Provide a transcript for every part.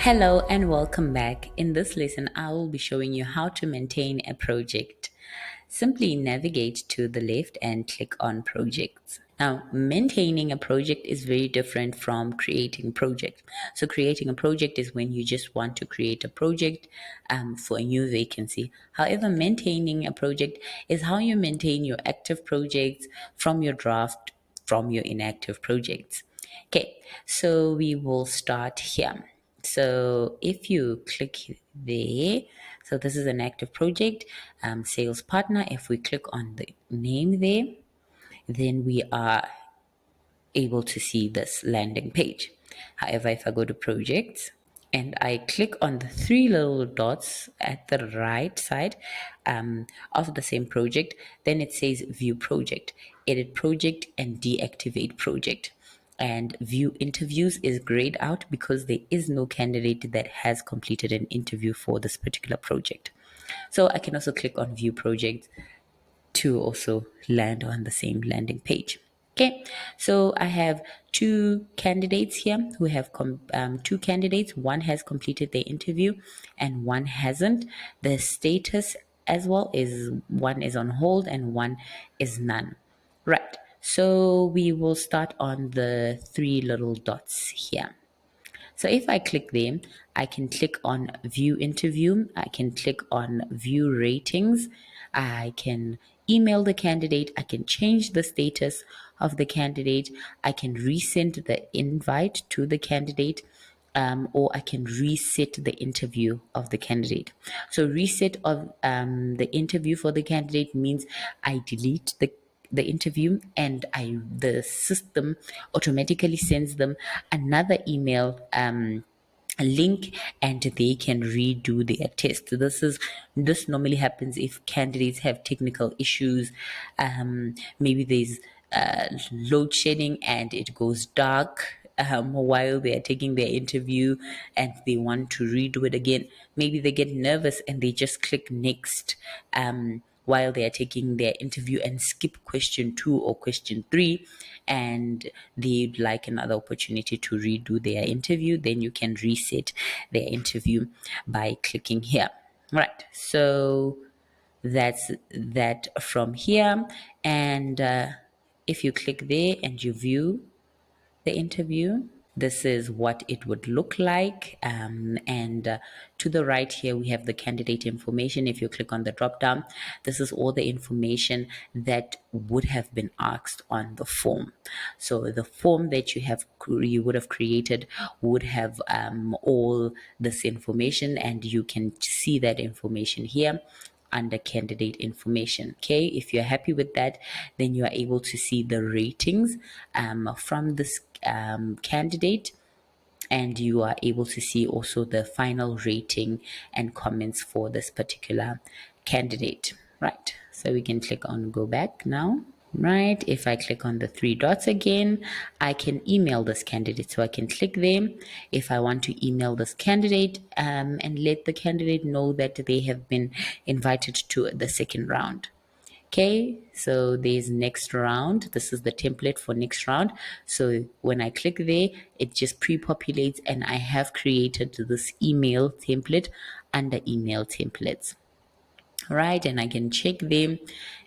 Hello and welcome back. In this lesson, I will be showing you how to maintain a project. Simply navigate to the left and click on projects. Now, maintaining a project is very different from creating project. So creating a project is when you just want to create a project for a new vacancy. However, maintaining a project is how you maintain your active projects from your draft, from your inactive projects. Okay, so we will start here. So if you click there, so this is an active project, sales partner. If we click on the name there, then we are able to see this landing page. However, if I go to projects and I click on the three little dots at the right side of the same project, then it says view project, edit project, and deactivate project. And view interviews is grayed out because there is no candidate that has completed an interview for this particular project. So I can also click on view projects to also land on the same landing page. Okay, so I have two candidates here who have two candidates. One has completed their interview and one hasn't. The status as well is one is on hold and one is none. Right, so we will start on the three little dots here. So if I click there, I can click on view interview. I can click on view ratings. I can email the candidate. I can change the status of the candidate. I can resend the invite to the candidate. Or I can reset the interview of the candidate. So reset of the interview for the candidate means I delete the interview and the system automatically sends them another email a link and they can redo their test. This normally happens if candidates have technical issues. Maybe there's load shedding and it goes dark while they are taking their interview and they want to redo it again. Maybe they get nervous and they just click next while they are taking their interview and skip question 2 or question 3, and they'd like another opportunity to redo their interview, then you can reset their interview by clicking here. Right, so that's that from here. And if you click there and you view the interview, this is what it would look like. And to the right here, we have the candidate information. If you click on the drop down, this is all the information that would have been asked on the form. So the form that you would have created would have all this information, and you can see that information here under candidate information. Okay, if you're happy with that, then you are able to see the ratings from this candidate, and you are able to see also the final rating and comments for this particular candidate. Right, so we can click on go back now. Right, if I click on the three dots again, I can email this candidate. So I can click there if I want to email this candidate and let the candidate know that they have been invited to the second round. Okay, so there's next round. This is the template for next round. So when I click there, it just pre-populates and I have created this email template under email templates. Right, and I can check them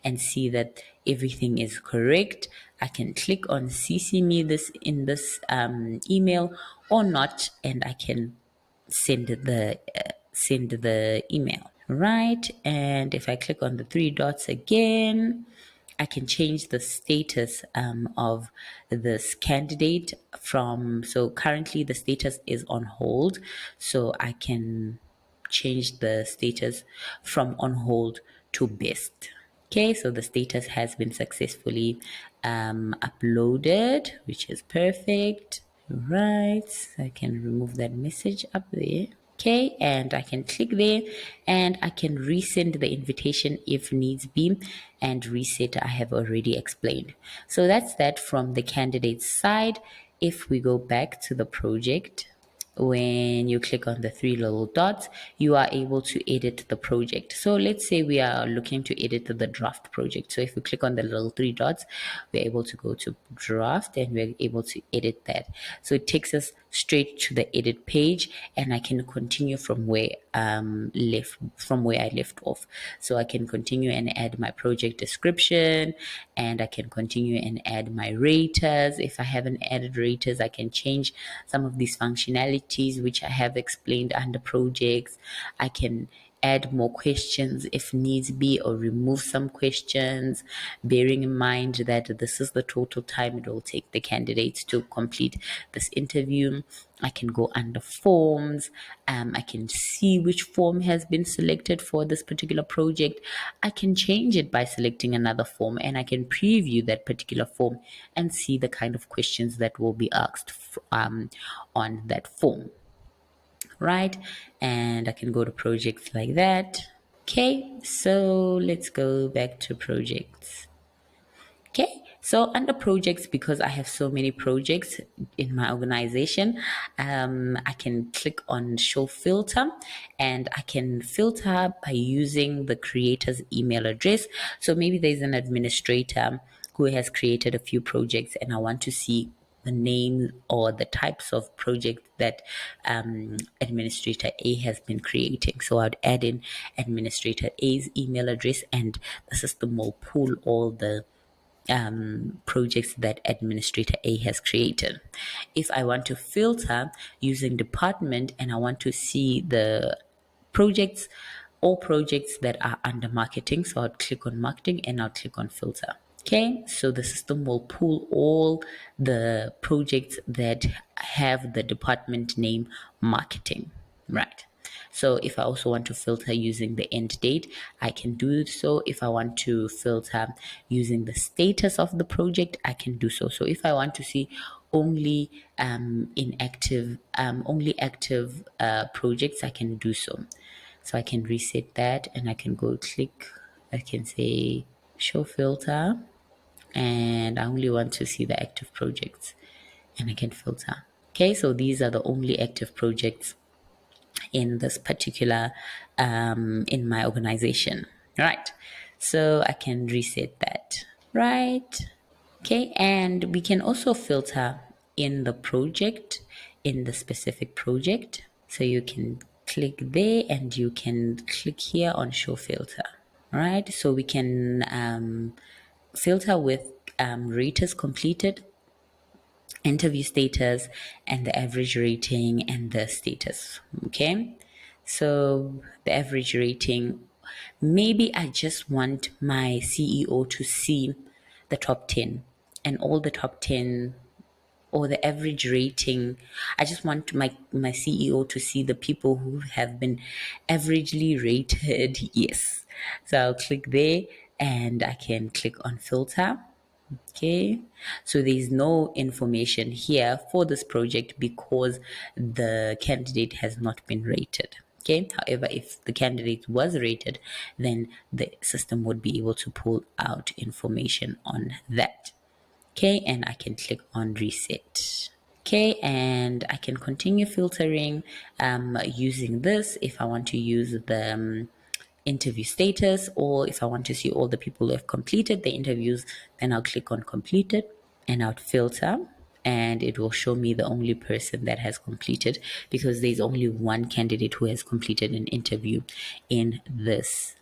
and see that everything is correct. I can click on CC me this in this email or not, and I can send the email. Right, and if I click on the three dots again, I can change the status of this candidate from, so currently the status is on hold, so I can change the status from on hold to best. Okay, so the status has been successfully uploaded, which is perfect. Right, so I can remove that message up there. Okay, and I can click there and I can resend the invitation if needs be, and reset I have already explained. So that's that from the candidate side. If we go back to the project, when you click on the three little dots, you are able to edit the project. So let's say we are looking to edit the draft project. So if we click on the little three dots, we're able to go to draft and we're able to edit that. So it takes us straight to the edit page, and I can continue from where I left off. So I can continue and add my project description, and I can continue and add my raters. If I haven't added raters, I can change some of these functionalities which I have explained under projects. I can add more questions if needs be, or remove some questions, bearing in mind that this is the total time it will take the candidates to complete this interview. I can go under forms. I can see which form has been selected for this particular project. I can change it by selecting another form, and I can preview that particular form and see the kind of questions that will be asked on that form, right? And I can go to projects like that. Okay, so let's go back to projects. Okay, so under projects, because I have so many projects in my organization, I can click on show filter, and I can filter by using the creator's email address. So maybe there's an administrator who has created a few projects, and I want to see the name or the types of projects that administrator A has been creating. So I'd add in administrator A's email address, and the system will pull all the projects that administrator A has created. If I want to filter using department, and I want to see the projects, all projects that are under marketing, so I'll click on marketing and I'll click on filter. Okay, so the system will pull all the projects that have the department name marketing, right? So if I also want to filter using the end date, I can do so. If I want to filter using the status of the project, I can do so. So if I want to see only only active projects, I can do so. So I can reset that, and I can go click. I can say show filter, and I only want to see the active projects, and I can filter. Okay, so these are the only active projects in this particular in my organization, right? So I can reset that, right? Okay, and we can also filter in the project, in the specific project. So you can click there, and you can click here on show filter, right? So we can filter with raters completed, interview status, and the average rating and the status. Okay, so the average rating, maybe I just want my CEO to see the top 10 and all the top 10, or the average rating. I just want my CEO to see the people who have been averagely rated. Yes, so I'll click there, and I can click on filter. Okay, so there's no information here for this project because the candidate has not been rated. Okay, however, if the candidate was rated, then the system would be able to pull out information on that. Okay, and I can click on reset. Okay, and I can continue filtering using this if I want to use the interview status, or if I want to see all the people who have completed the interviews, then I'll click on completed, and I'll filter, and it will show me the only person that has completed, because there's only one candidate who has completed an interview in this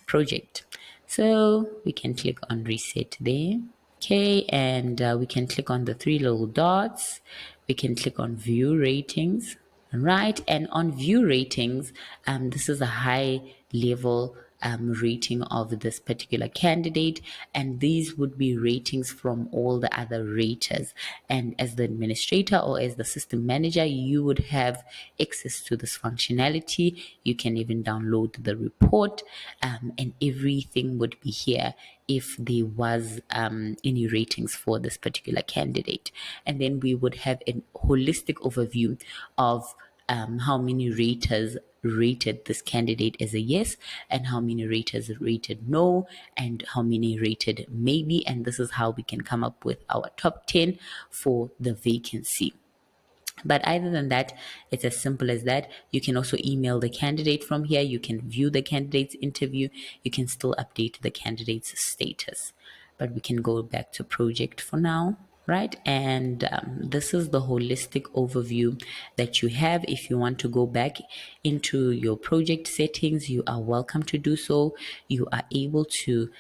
project. So we can click on reset there. Okay, and we can click on the three little dots. We can click on view ratings, right? And on view ratings, this is a high level rating of this particular candidate, and these would be ratings from all the other raters. And as the administrator or as the system manager, you would have access to this functionality. You can even download the report, and everything would be here if there was any ratings for this particular candidate. And then we would have a holistic overview of how many raters rated this candidate as a yes, and how many raters rated no, and how many rated maybe. And this is how we can come up with our top 10 for the vacancy. But other than that, it's as simple as that. You can also email the candidate from here. You can view the candidate's interview. You can still update the candidate's status. But we can go back to project for now. right? And this is the holistic overview that you have. If you want to go back into your project settings, you are welcome to do so. You are able to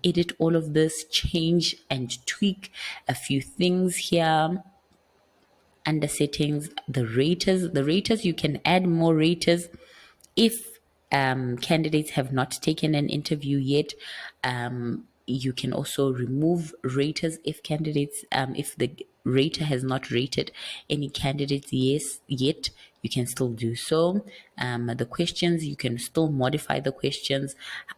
edit all of this, change and tweak a few things here. Under settings, the raters, you can add more raters if candidates have not taken an interview yet. You can also remove raters if if the rater has not rated any candidates yet. You can still do so. The questions, you can still modify the questions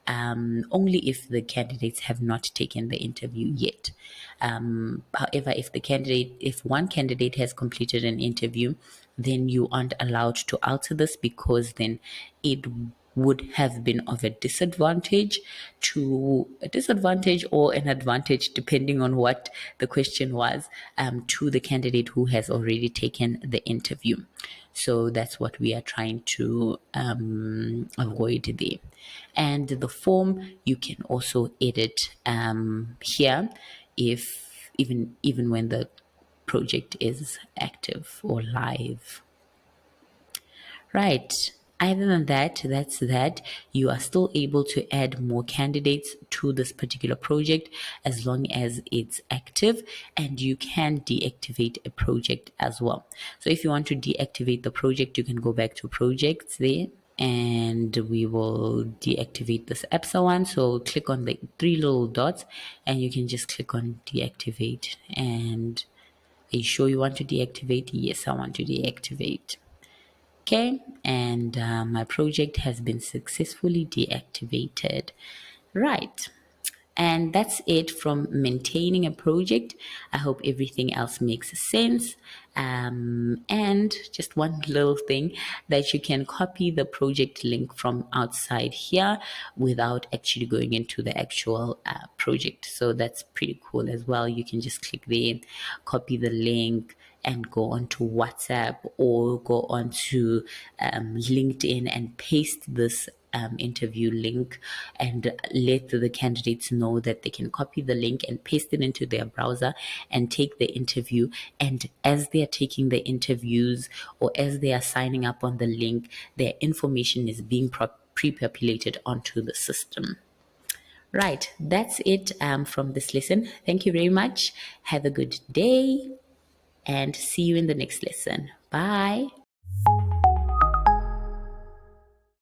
only if the candidates have not taken the interview yet. However, if one candidate has completed an interview, then you aren't allowed to alter this, because then it would have been of a disadvantage or an advantage, depending on what the question was, to the candidate who has already taken the interview. So that's what we are trying to avoid there. And the form, you can also edit here, if even when the project is active or live. Right. Other than that, that's that. You are still able to add more candidates to this particular project as long as it's active, and you can deactivate a project as well. So if you want to deactivate the project, you can go back to projects there, and we will deactivate this EPSA one. So click on the three little dots and you can just click on deactivate. And are you sure you want to deactivate? Yes, I want to deactivate. Okay, and my project has been successfully deactivated. Right. And that's it from maintaining a project. I hope everything else makes sense. And just one little thing, that you can copy the project link from outside here without actually going into the actual project. So that's pretty cool as well. You can just click there, copy the link, and go onto WhatsApp or go onto LinkedIn and paste this interview link, and let the candidates know that they can copy the link and paste it into their browser and take the interview. And as they are taking the interviews, or as they are signing up on the link, their information is being pre-populated onto the system. Right, that's it from this lesson. Thank you very much. Have a good day and see you in the next lesson. Bye.